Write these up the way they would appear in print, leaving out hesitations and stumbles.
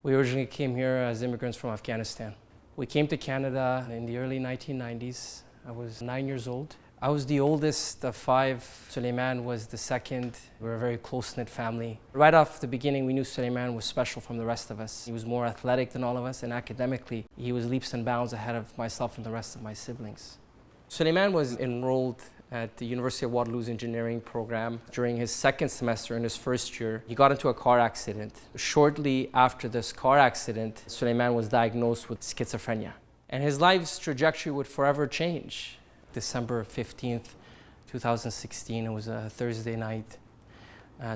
We originally came here as immigrants from Afghanistan. We came to Canada in the early 1990s. I was 9 years old. I was the oldest of five. Soleiman was the second. We were a very close-knit family. Right off the beginning, we knew Soleiman was special from the rest of us. He was more athletic than all of us, and academically, he was leaps and bounds ahead of myself and the rest of my siblings. Soleiman was enrolled at the University of Waterloo's engineering program. During his second semester in his first year, he got into a car accident. Shortly after this car accident, Soleiman was diagnosed with schizophrenia. And his life's trajectory would forever change. December 15th, 2016, it was a Thursday night.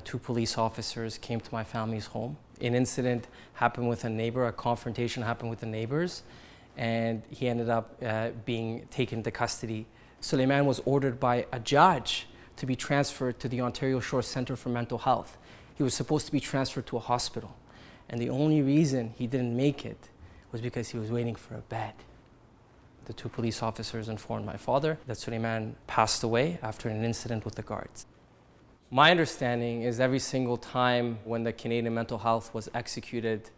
Two police officers came to my family's home. An incident happened with a neighbor, a confrontation happened with the neighbors, and he ended up being taken into custody. Soleiman was ordered by a judge to be transferred to the Ontario Shore Centre for Mental Health. He was supposed to be transferred to a hospital. And the only reason he didn't make it was because he was waiting for a bed. The two police officers informed my father that Soleiman passed away after an incident with the guards. My understanding is every single time when the Canadian mental health was executed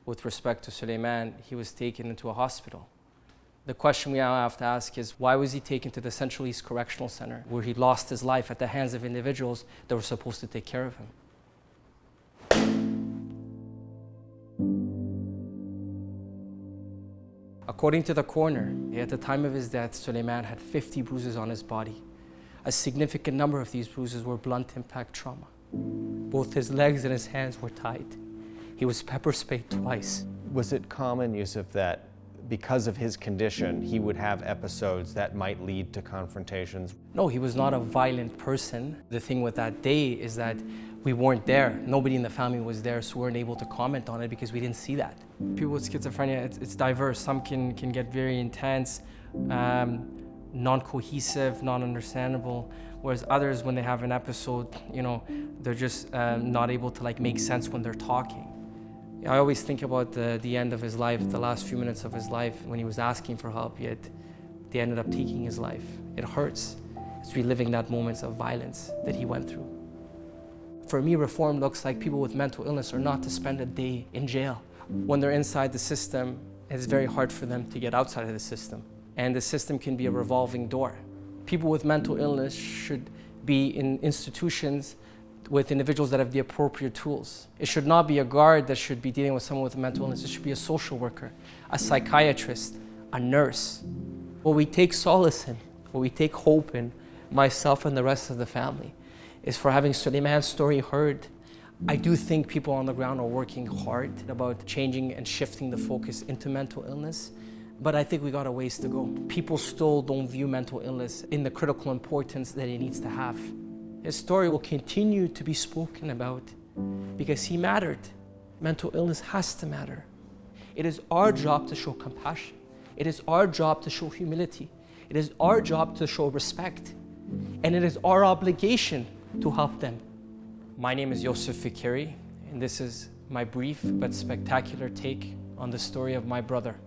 with respect to Soleiman, he was taken into a hospital. The question we now have to ask is, why was he taken to the Central East Correctional Centre, where he lost his life at the hands of individuals that were supposed to take care of him? According to the coroner, at the time of his death, Soleiman had 50 bruises on his body. A significant number of these bruises were blunt impact trauma. Both his legs and his hands were tied. He was pepper sprayed twice. Was it common, Yusuf, that because of his condition, he would have episodes that might lead to confrontations? No, he was not a violent person. The thing with that day is that we weren't there. Nobody in the family was there, so we weren't able to comment on it because we didn't see that. People with schizophrenia, it's diverse. Some can get very intense, non-cohesive, non-understandable, whereas others, when they have an episode, they're just not able to make sense when they're talking. I always think about the end of his life, the last few minutes of his life, when he was asking for help, yet they ended up taking his life. It hurts. It's reliving that moments of violence that he went through. For me, reform looks like people with mental illness are not to spend a day in jail. When they're inside the system, it's very hard for them to get outside of the system. And the system can be a revolving door. People with mental illness should be in institutions with individuals that have the appropriate tools. It should not be a guard that should be dealing with someone with mental illness. It should be a social worker, a psychiatrist, a nurse. What we take solace in, what we take hope in, myself and the rest of the family, is for having Soleiman's story heard. I do think people on the ground are working hard about changing and shifting the focus into mental illness, but I think we got a ways to go. People still don't view mental illness in the critical importance that it needs to have. His story will continue to be spoken about because he mattered. Mental illness has to matter. It is our job to show compassion. It is our job to show humility. It is our job to show respect. And it is our obligation to help them. My name is Yusuf Faqiri, and this is my brief but spectacular take on the story of my brother.